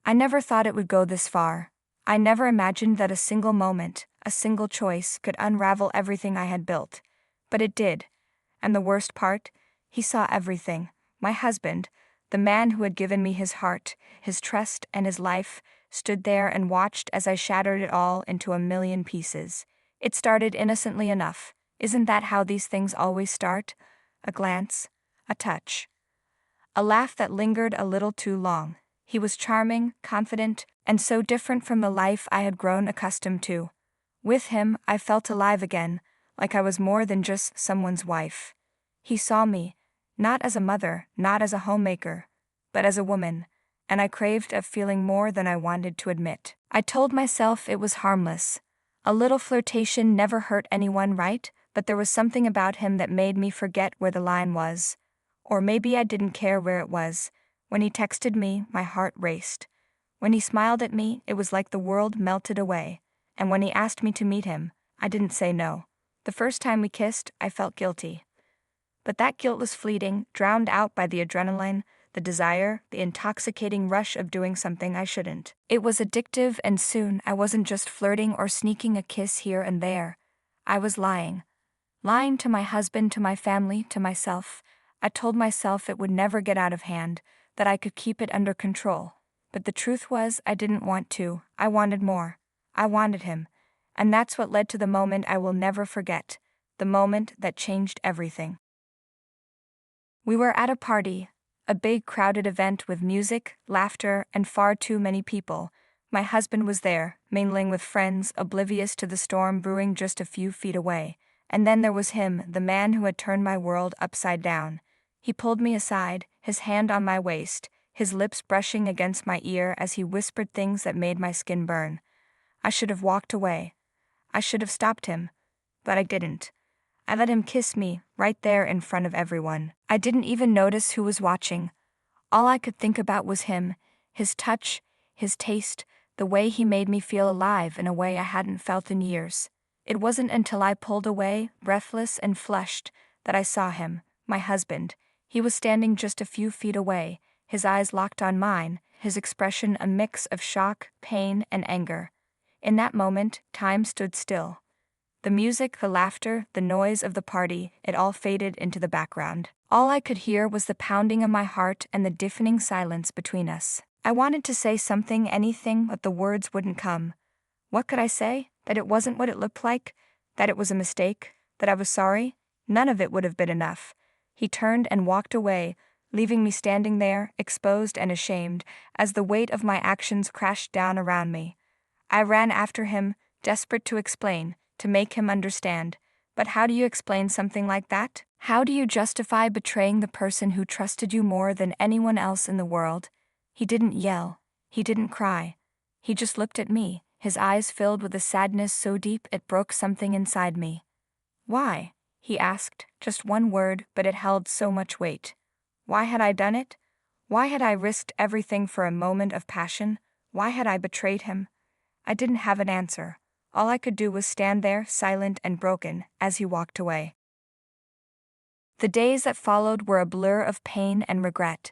I never thought it would go this far. I never imagined that a single moment, a single choice, could unravel everything I had built. But it did. And the worst part? He saw everything. My husband, the man who had given me his heart, his trust, and his life, stood there and watched as I shattered it all into a million pieces. It started innocently enough. Isn't that how these things always start? A glance, a touch, a laugh that lingered a little too long. He was charming, confident, and so different from the life I had grown accustomed to. With him, I felt alive again, like I was more than just someone's wife. He saw me, not as a mother, not as a homemaker, but as a woman, and I craved a feeling more than I wanted to admit. I told myself it was harmless. A little flirtation never hurt anyone, right? But there was something about him that made me forget where the line was. Or maybe I didn't care where it was. When he texted me, my heart raced. When he smiled at me, it was like the world melted away. And when he asked me to meet him, I didn't say no. The first time we kissed, I felt guilty. But that guilt was fleeting, drowned out by the adrenaline, the desire, the intoxicating rush of doing something I shouldn't. It was addictive, and soon I wasn't just flirting or sneaking a kiss here and there. I was lying. Lying to my husband, to my family, to myself. I told myself it would never get out of hand, that I could keep it under control. But the truth was, I didn't want to. I wanted more. I wanted him. And that's what led to the moment I will never forget. The moment that changed everything. We were at a party, a big crowded event with music, laughter, and far too many people. My husband was there, mingling with friends, oblivious to the storm brewing just a few feet away. And then there was him, the man who had turned my world upside down. He pulled me aside, his hand on my waist, his lips brushing against my ear as he whispered things that made my skin burn. I should have walked away. I should have stopped him. But I didn't. I let him kiss me, right there in front of everyone. I didn't even notice who was watching. All I could think about was him, his touch, his taste, the way he made me feel alive in a way I hadn't felt in years. It wasn't until I pulled away, breathless and flushed, that I saw him, my husband. He was standing just a few feet away, his eyes locked on mine, his expression a mix of shock, pain, and anger. In that moment, time stood still. The music, the laughter, the noise of the party, it all faded into the background. All I could hear was the pounding of my heart and the deafening silence between us. I wanted to say something, anything, but the words wouldn't come. What could I say? That it wasn't what it looked like? That it was a mistake? That I was sorry? None of it would have been enough. He turned and walked away, leaving me standing there, exposed and ashamed, as the weight of my actions crashed down around me. I ran after him, desperate to explain, to make him understand. But how do you explain something like that? How do you justify betraying the person who trusted you more than anyone else in the world? He didn't yell. He didn't cry. He just looked at me, his eyes filled with a sadness so deep it broke something inside me. Why? He asked, just one word, but it held so much weight. Why had I done it? Why had I risked everything for a moment of passion? Why had I betrayed him? I didn't have an answer. All I could do was stand there, silent and broken, as he walked away. The days that followed were a blur of pain and regret.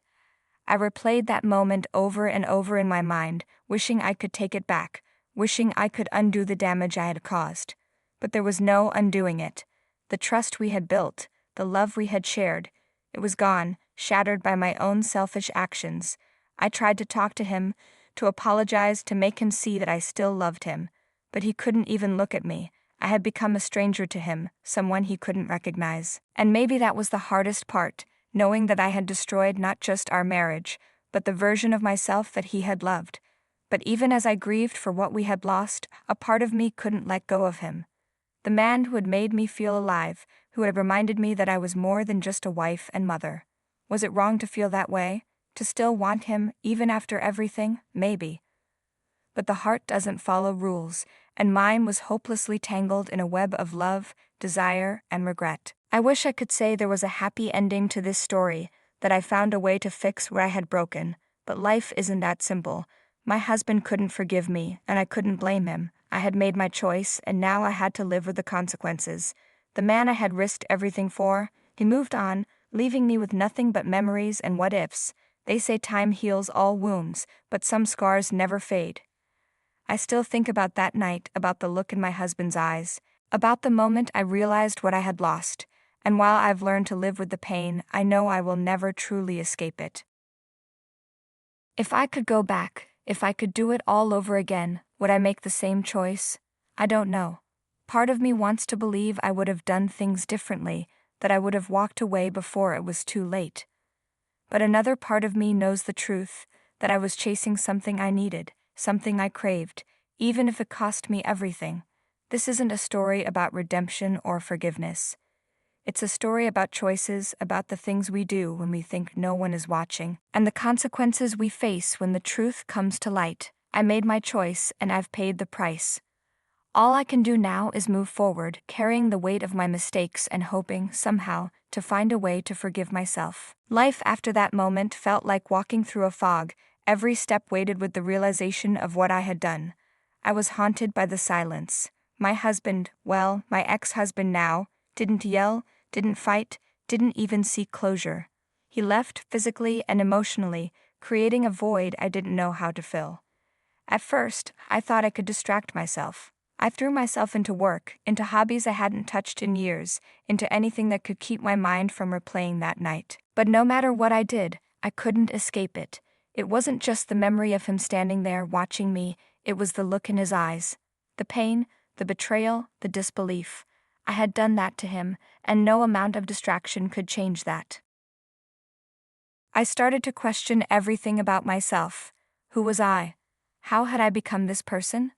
I replayed that moment over and over in my mind, wishing I could take it back, wishing I could undo the damage I had caused. But there was no undoing it. The trust we had built, the love we had shared, it was gone, shattered by my own selfish actions. I tried to talk to him, to apologize, to make him see that I still loved him. But he couldn't even look at me. I had become a stranger to him, someone he couldn't recognize. And maybe that was the hardest part, knowing that I had destroyed not just our marriage, but the version of myself that he had loved. But even as I grieved for what we had lost, a part of me couldn't let go of him. The man who had made me feel alive, who had reminded me that I was more than just a wife and mother. Was it wrong to feel that way? To still want him, even after everything? Maybe. But the heart doesn't follow rules, and mine was hopelessly tangled in a web of love, desire, and regret. I wish I could say there was a happy ending to this story, that I found a way to fix what I had broken, but life isn't that simple. My husband couldn't forgive me, and I couldn't blame him. I had made my choice, and now I had to live with the consequences. The man I had risked everything for, he moved on, leaving me with nothing but memories and what-ifs. They say time heals all wounds, but some scars never fade. I still think about that night, about the look in my husband's eyes, about the moment I realized what I had lost, and while I've learned to live with the pain, I know I will never truly escape it. If I could go back, if I could do it all over again, would I make the same choice? I don't know. Part of me wants to believe I would have done things differently, that I would have walked away before it was too late. But another part of me knows the truth, that I was chasing something I needed, something I craved, even if it cost me everything. This isn't a story about redemption or forgiveness. It's a story about choices, about the things we do when we think no one is watching, and the consequences we face when the truth comes to light. I made my choice, and I've paid the price. All I can do now is move forward, carrying the weight of my mistakes and hoping, somehow, to find a way to forgive myself. Life after that moment felt like walking through a fog, every step weighted with the realization of what I had done. I was haunted by the silence. My husband, well, my ex-husband now, didn't yell, didn't fight, didn't even seek closure. He left physically and emotionally, creating a void I didn't know how to fill. At first, I thought I could distract myself. I threw myself into work, into hobbies I hadn't touched in years, into anything that could keep my mind from replaying that night. But no matter what I did, I couldn't escape it. It wasn't just the memory of him standing there watching me, it was the look in his eyes. The pain, the betrayal, the disbelief. I had done that to him, and no amount of distraction could change that. I started to question everything about myself. Who was I? How had I become this person?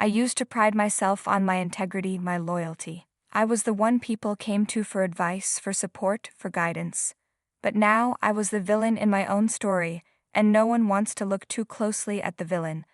I used to pride myself on my integrity, my loyalty. I was the one people came to for advice, for support, for guidance. But now I was the villain in my own story, and no one wants to look too closely at the villain.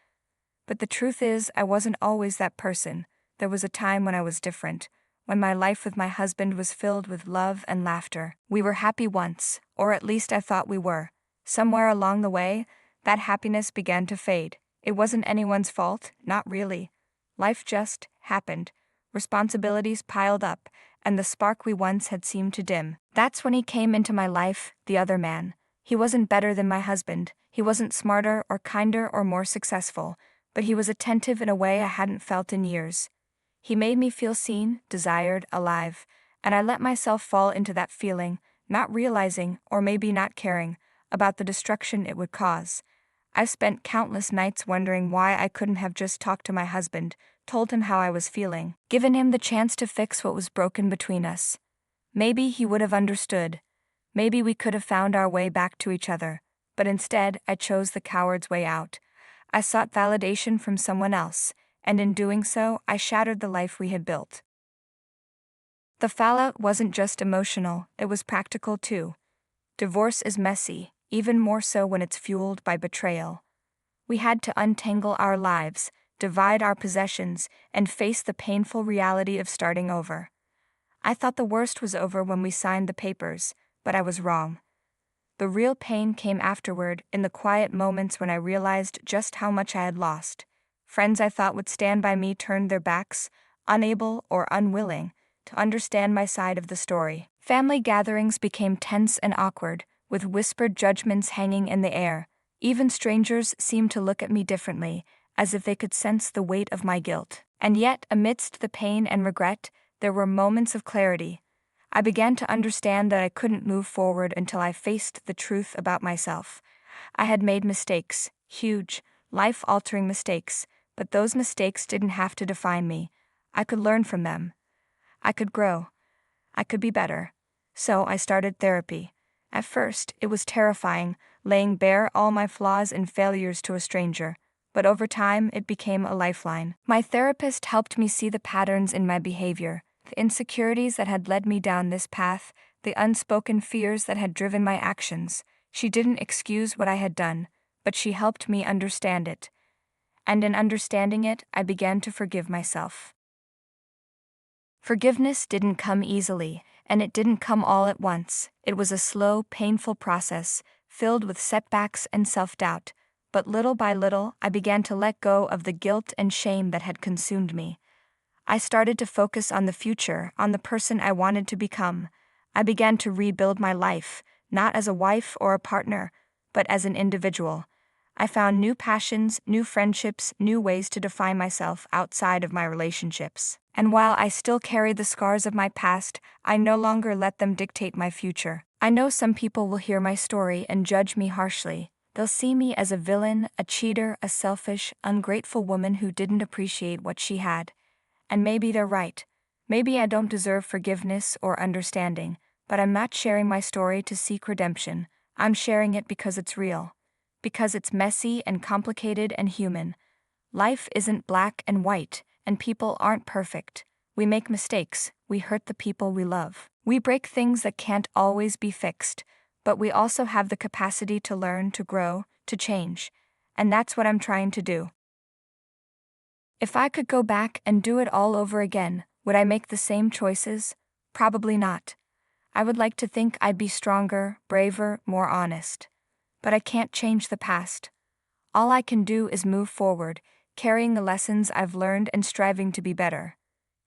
But the truth is, I wasn't always that person. There was a time when I was different, when my life with my husband was filled with love and laughter. We were happy once, or at least I thought we were. Somewhere along the way, that happiness began to fade. It wasn't anyone's fault, not really. Life just happened. Responsibilities piled up, and the spark we once had seemed to dim. That's when he came into my life, the other man. He wasn't better than my husband. He wasn't smarter or kinder or more successful, but he was attentive in a way I hadn't felt in years. He made me feel seen, desired, alive, and I let myself fall into that feeling, not realizing, or maybe not caring, about the destruction it would cause. I've spent countless nights wondering why I couldn't have just talked to my husband, told him how I was feeling, given him the chance to fix what was broken between us. Maybe he would have understood. Maybe we could have found our way back to each other. But instead, I chose the coward's way out. I sought validation from someone else, and in doing so, I shattered the life we had built. The fallout wasn't just emotional, it was practical too. Divorce is messy, even more so when it's fueled by betrayal. We had to untangle our lives, divide our possessions, and face the painful reality of starting over. I thought the worst was over when we signed the papers, but I was wrong. The real pain came afterward, in the quiet moments when I realized just how much I had lost. Friends I thought would stand by me turned their backs, unable or unwilling to understand my side of the story. Family gatherings became tense and awkward, with whispered judgments hanging in the air. Even strangers seemed to look at me differently, as if they could sense the weight of my guilt. And yet, amidst the pain and regret, there were moments of clarity. I began to understand that I couldn't move forward until I faced the truth about myself. I had made mistakes, huge, life-altering mistakes, but those mistakes didn't have to define me. I could learn from them. I could grow. I could be better. So I started therapy. At first, it was terrifying, laying bare all my flaws and failures to a stranger, but over time it became a lifeline. My therapist helped me see the patterns in my behavior, the insecurities that had led me down this path, the unspoken fears that had driven my actions. She didn't excuse what I had done, but she helped me understand it. And in understanding it, I began to forgive myself. Forgiveness didn't come easily, and it didn't come all at once. It was a slow, painful process, filled with setbacks and self-doubt. But little by little, I began to let go of the guilt and shame that had consumed me. I started to focus on the future, on the person I wanted to become. I began to rebuild my life, not as a wife or a partner, but as an individual. I found new passions, new friendships, new ways to define myself outside of my relationships. And while I still carry the scars of my past, I no longer let them dictate my future. I know some people will hear my story and judge me harshly. They'll see me as a villain, a cheater, a selfish, ungrateful woman who didn't appreciate what she had. And maybe they're right. Maybe I don't deserve forgiveness or understanding, but I'm not sharing my story to seek redemption. I'm sharing it because it's real. Because it's messy and complicated and human. Life isn't black and white, and people aren't perfect. We make mistakes, we hurt the people we love. We break things that can't always be fixed, but we also have the capacity to learn, to grow, to change. And that's what I'm trying to do. If I could go back and do it all over again, would I make the same choices? Probably not. I would like to think I'd be stronger, braver, more honest. But I can't change the past. All I can do is move forward, carrying the lessons I've learned and striving to be better.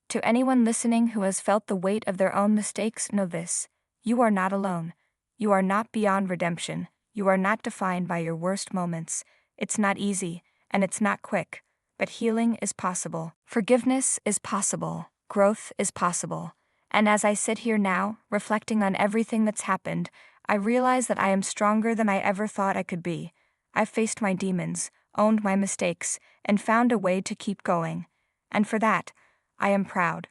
To anyone listening who has felt the weight of their own mistakes, know this: you are not alone. You are not beyond redemption. You are not defined by your worst moments. It's not easy, and it's not quick, but healing is possible. Forgiveness is possible. Growth is possible. And as I sit here now, reflecting on everything that's happened, I realize that I am stronger than I ever thought I could be. I've faced my demons, owned my mistakes, and found a way to keep going. And for that, I am proud.